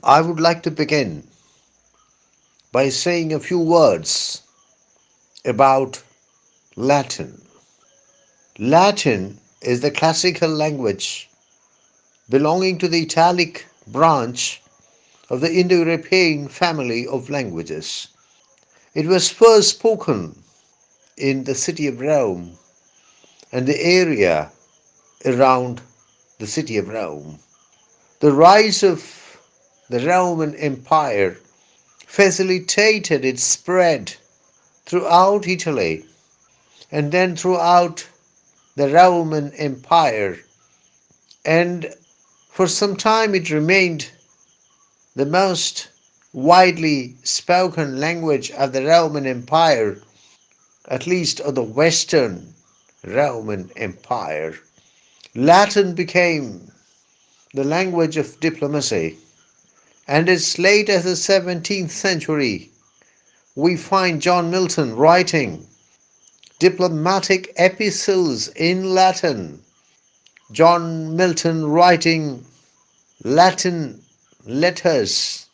I would like to begin by saying a few words about Latin. Latin is the classical language belonging to the Italic branch of the Indo-European family of languages. It was first spoken in the city of Rome and the area around the city of Rome. The rise of the Roman Empire facilitated its spread throughout Italy and then throughout the Roman Empire, and for some time it remained the most widely spoken language of the Roman Empire, at least of the Western Roman Empire. Latin became the language of diplomacy, and as late as the 17th century, we find John Milton writing diplomatic epistles in Latin. John Milton writing Latin letters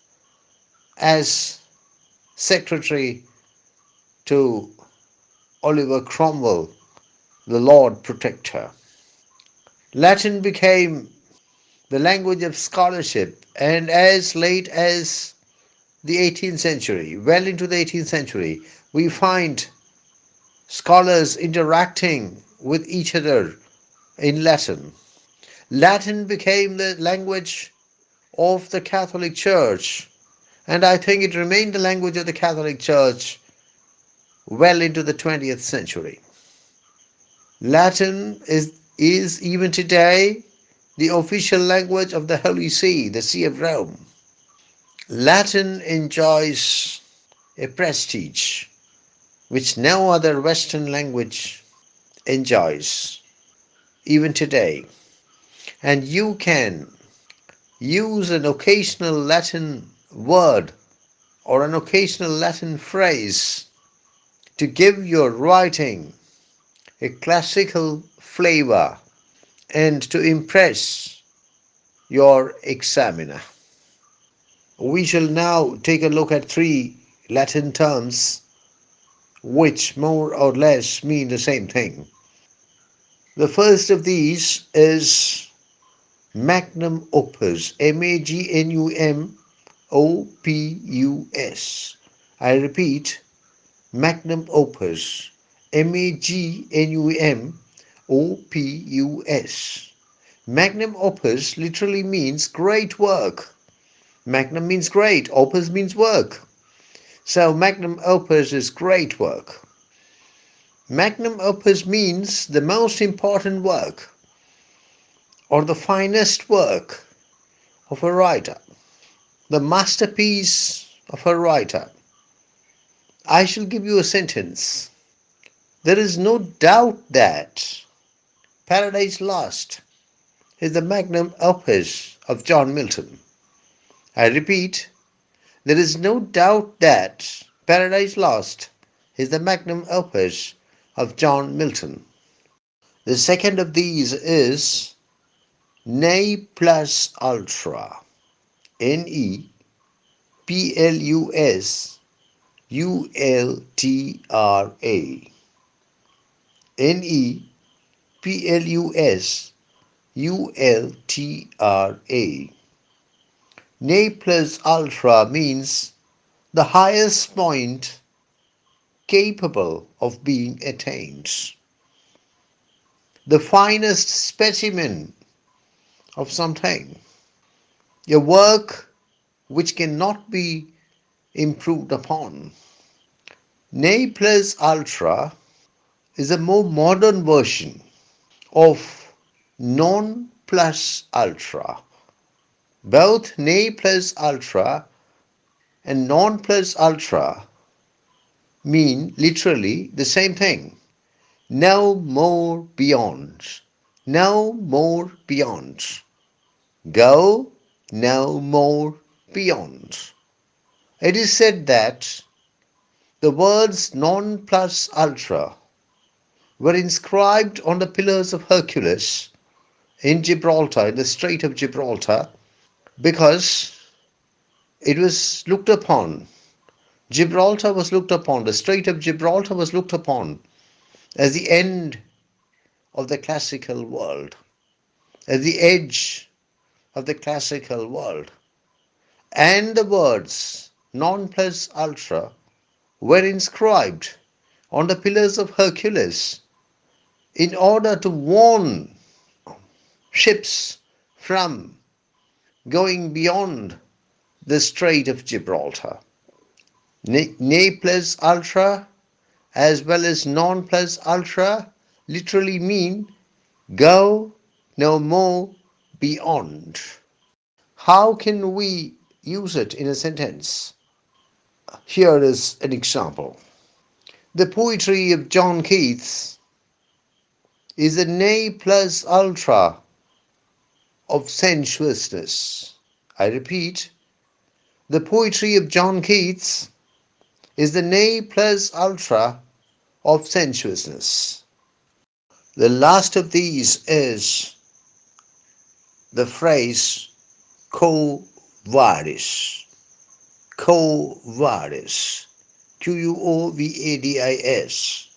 as secretary to Oliver Cromwell, the Lord Protector. Latin became the language of scholarship, and as late as the 18th century, well into the 18th century, we find scholars interacting with each other in Latin. Latin became the language of the Catholic Church, and I think it remained the language of the Catholic Church well into the 20th century. Latin is even today the official language of the Holy See, the See of Rome. Latin enjoys a prestige which no other Western language enjoys, even today. And you can use an occasional Latin word or an occasional Latin phrase to give your writing a classical flavor and to impress your examiner. We shall now take a look at three Latin terms which more or less mean the same thing. The first of these is Magnum Opus, Magnum Opus. I repeat, Magnum Opus, Magnum Opus. Magnum Opus literally means great work. Magnum means great, opus means work. So Magnum Opus is great work. Magnum Opus means the most important work or the finest work of a writer, the masterpiece of a writer. I shall give you a sentence. There is no doubt that Paradise Lost is the magnum opus of John Milton. I repeat, there is no doubt that Paradise Lost is the magnum opus of John Milton. The second of these is Ne plus ultra. Neplusultra. Neplusultra. Ne plus ultra means the highest point capable of being attained, the finest specimen of something, a work which cannot be improved upon. Ne plus ultra is a more modern version of non plus ultra. Both ne plus ultra and non plus ultra mean literally the same thing. No more beyond. No more beyond. Go no more beyond. It is said that the words non plus ultra were inscribed on the pillars of Hercules in Gibraltar, in the Strait of Gibraltar, because It was looked upon. Gibraltar was looked upon. The Strait of Gibraltar was looked upon as the end of the classical world, as the edge of the classical world. And the words non plus ultra were inscribed on the pillars of Hercules in order to warn ships from going beyond the Strait of Gibraltar. Ne plus ultra as well as non plus ultra literally mean go no more beyond. How can we use it in a sentence? Here is an example. The poetry of John Keats is the ne plus ultra of sensuousness. I repeat, the poetry of John Keats is the ne plus ultra of sensuousness. The last of these is the phrase Quo vadis. Quo vadis. Quo vadis.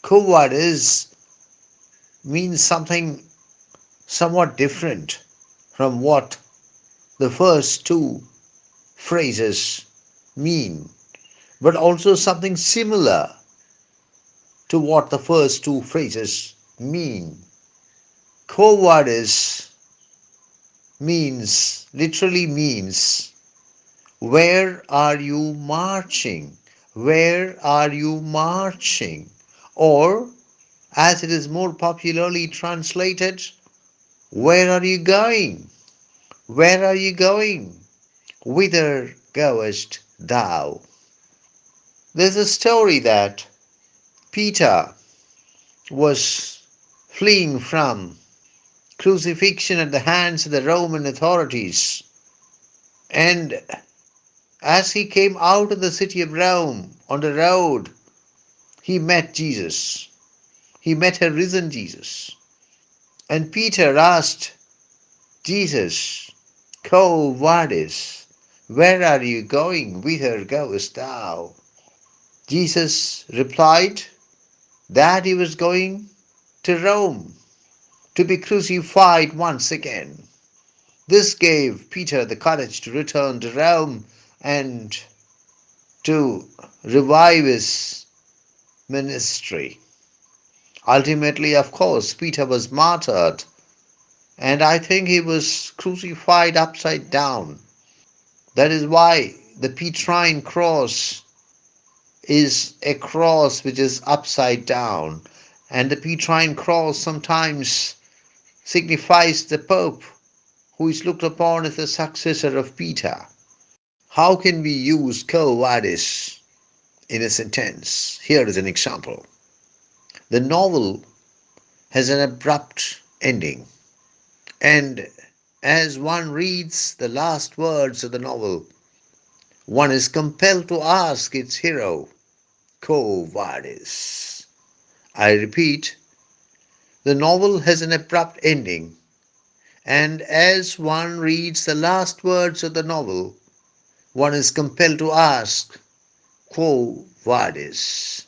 Quo vadis means something somewhat different from what the first two phrases mean, but also something similar to what the first two phrases mean. Quo vadis literally means, where are you marching? Where are you marching? Or, as it is more popularly translated, where are you going? Where are you going? Whither goest thou? There's a story that Peter was fleeing from crucifixion at the hands of the Roman authorities, and as he came out of the city of Rome on the road, he met Jesus. He met a risen Jesus. And Peter asked Jesus, Quo vadis? Where are you going? Whither goest thou? Jesus replied that he was going to Rome to be crucified once again. This gave Peter the courage to return to Rome and to revive his ministry. Ultimately, of course, Peter was martyred, and I think he was crucified upside down. That is why the Petrine cross is a cross which is upside down, and the Petrine cross sometimes signifies the Pope, who is looked upon as the successor of Peter. How can we use Quo vadis in a sentence? Here is an example. The novel has an abrupt ending, and as one reads the last words of the novel, one is compelled to ask its hero, Quo vadis? I repeat, the novel has an abrupt ending, and as one reads the last words of the novel, one is compelled to ask, Quo vadis?